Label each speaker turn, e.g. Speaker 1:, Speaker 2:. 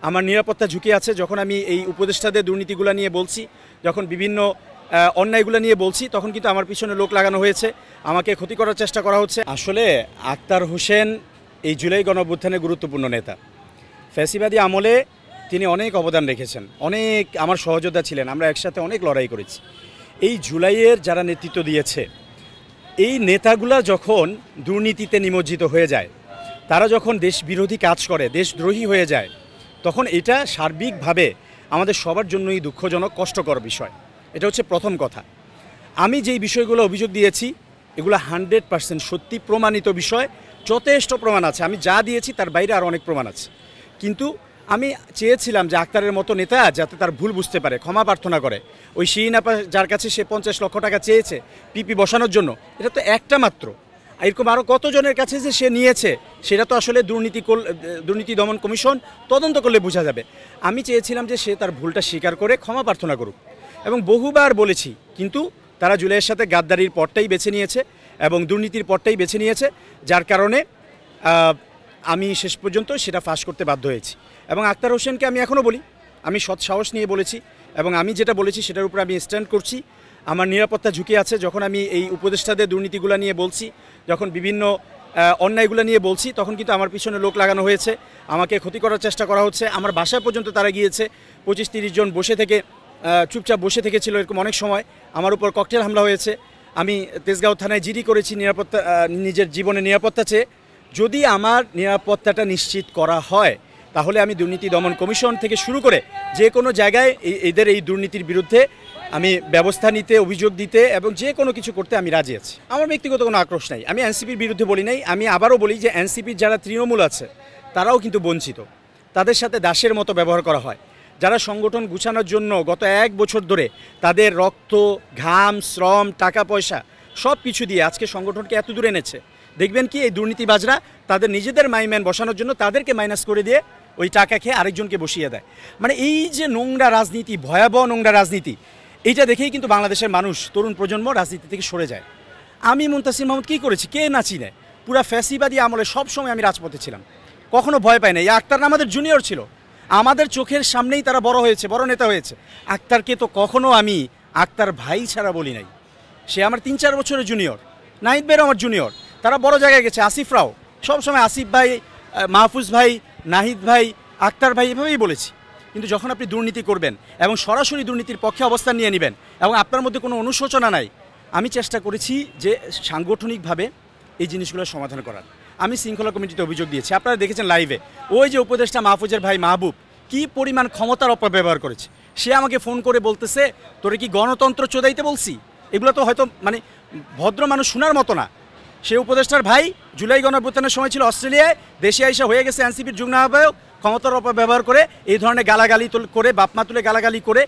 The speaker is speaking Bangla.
Speaker 1: আমার নিরাপত্তা ঝুঁকি আছে যখন আমি এই উপদেষ্টাদের দুর্নীতিগুলো নিয়ে বলছি, যখন বিভিন্ন অন্যায়গুলো নিয়ে বলছি, তখন কিন্তু আমার পিছনে লোক লাগানো হয়েছে, আমাকে ক্ষতি করার চেষ্টা করা হচ্ছে। আসলে আক্তার হোসেন এই জুলাই গণঅভ্যুত্থানের গুরুত্বপূর্ণ নেতা। ফ্যাসিবাদী আমলে তিনি অনেক অবদান রেখেছেন, অনেক আমার সহযোদ্ধা ছিলেন, আমরা একসাথে অনেক লড়াই করেছি। এই জুলাইয়ের যারা নেতৃত্ব দিয়েছে, এই নেতাগুলা যখন দুর্নীতিতে নিমজ্জিত হয়ে যায়, তারা যখন দেশ বিরোধী কাজ করে, দেশদ্রোহী হয়ে যায়, তখন এটা সার্বিকভাবে আমাদের সবার জন্যই দুঃখজনক, কষ্টকর বিষয়। এটা হচ্ছে প্রথম কথা। আমি যেই বিষয়গুলো অভিযোগ দিয়েছি এগুলো 100% সত্যি প্রমাণিত বিষয়, যথেষ্ট প্রমাণ আছে। আমি যা দিয়েছি তার বাইরে আরও অনেক প্রমাণ আছে। কিন্তু আমি চেয়েছিলাম যে আক্তারের মতো নেতা যাতে তার ভুল বুঝতে পারে, ক্ষমা প্রার্থনা করে। ওই শিরিন আপা যার কাছে সে 50 লক্ষ টাকা চেয়েছে পিপি বসানোর জন্য, এটা তো একটা মাত্র। এরকম আরও কতজনের কাছে যে সে নিয়েছে সেটা তো আসলে দুর্নীতি দমন কমিশন তদন্ত করলে বোঝা যাবে। আমি চেয়েছিলাম যে সে তার ভুলটা স্বীকার করে ক্ষমা প্রার্থনা করুক, এবং বহুবার বলেছি, কিন্তু তারা জুলাইয়ের সাথে গাদ্দারির পথটাই বেছে নিয়েছে এবং দুর্নীতির পথটাই বেছে নিয়েছে, যার কারণে আমি শেষ পর্যন্ত সেটা ফাঁস করতে বাধ্য হয়েছি। এবং আক্তার হোসেনকে আমি এখনও বলি, আমি সৎ সাহস নিয়ে বলেছি এবং আমি যেটা বলেছি সেটার উপর আমি স্ট্যান্ড করছি। আমার নিরাপত্তা ঝুঁকি আছে যখন আমি এই উপদেষ্টাদের দুর্নীতিগুলো নিয়ে বলছি, যখন বিভিন্ন অন্যায়গুলো নিয়ে বলছি, তখন কিন্তু আমার পিছনে লোক লাগানো হয়েছে, আমাকে ক্ষতি করার চেষ্টা করা হচ্ছে। আমার বাসায় পর্যন্ত তারা গিয়েছে, 25-30 জন বসে থেকে চুপচাপ বসে থেকেছিল। এরকম অনেক সময় আমার উপর ককটেল হামলা হয়েছে। আমি তেজগাঁও থানায় জিডি করেছি নিরাপত্তা, নিজের জীবনের নিরাপত্তা চেয়ে। যদি আমার নিরাপত্তাটা নিশ্চিত করা হয় তাহলে আমি দুর্নীতি দমন কমিশন থেকে শুরু করে যে কোনো জায়গায় এদের এই দুর্নীতির বিরুদ্ধে আমি ব্যবস্থা নিতে, অভিযোগ দিতে এবং যে কোনো কিছু করতে আমি রাজি আছি। আমার ব্যক্তিগত কোনো আক্রোশ নাই, আমি এনসিপির বিরুদ্ধে বলি নাই। আমি আবারও বলি যে এনসিপির যারা তৃণমূল আছে তারাও কিন্তু বঞ্চিত, তাদের সাথে দাসের মতো ব্যবহার করা হয়। যারা সংগঠন গুছানোর জন্য গত 1 বছর ধরে তাদের রক্ত, ঘাম, শ্রম, টাকা পয়সা সব কিছু দিয়ে আজকে সংগঠনকে এত দূরে এনেছে, দেখবেন কি এই দুর্নীতিবাজরা তাদের নিজেদের মাইম্যান বসানোর জন্য তাদেরকে মাইনাস করে দিয়ে ওই টাকা খেয়ে আরেকজনকে বসিয়ে দেয়। মানে এই যে নোংরা রাজনীতি, ভয়াবহ নোংরা রাজনীতি, এইটা দেখেই কিন্তু বাংলাদেশের মানুষ, তরুণ প্রজন্ম রাজনীতি থেকে সরে যায়। আমি মুনতাসির মাহমুদ কী করেছি, কে না চিনে? পুরা ফ্যাসিবাদী আমলে সবসময় আমি রাজপথে ছিলাম, কখনো ভয় পাই না। এই আক্তার আমাদের জুনিয়র ছিল, আমাদের চোখের সামনেই তারা বড় হয়েছে, বড় নেতা হয়েছে। আক্তারকে তো কখনো আমি আক্তার ভাই ছাড়া বলি নাই, সে আমার 3-4 বছরের জুনিয়র। নাহিদ ভাইও আমার জুনিয়র, তারা বড় জায়গায় গেছে। আসিফরাও সবসময় আসিফ ভাই, মাহফুজ ভাই, নাহিদ ভাই, আক্তার ভাই এভাবেই বলেছি। কিন্তু যখন আপনি দুর্নীতি করবেন এবং সরাসরি দুর্নীতির পক্ষে অবস্থান নিয়ে নেবেন এবং আপনার মধ্যে কোনো অনুশোচনা নাই, আমি চেষ্টা করেছি যে সাংগঠনিকভাবে এই জিনিসগুলো সমাধান করার। আমি শৃঙ্খলা কমিটিতে অভিযোগ দিয়েছি, আপনারা দেখেছেন লাইভে। ওই যে উপদেষ্টা মাহফুজের ভাই মাহবুব কি পরিমাণ ক্ষমতার অপব্যবহার করেছে, সে আমাকে ফোন করে বলতেছে তোরে কি গণতন্ত্র চোদাইতে বলছি? এগুলো তো হয়তো মানে ভদ্র মানুষ শোনার মতো না। সে উপদেষ্টার ভাই জুলাই গণঅভ্যুত্থানের সময় ছিল অস্ট্রেলিয়ায়, দেশে আইসা হয়ে গেছে এনসিপির যুগ্ম আহ্বায়ক, ক্ষমতার অপব্যবহার করে এই ধরনের গালাগালি করে, বাপমা তুলে গালাগালি করে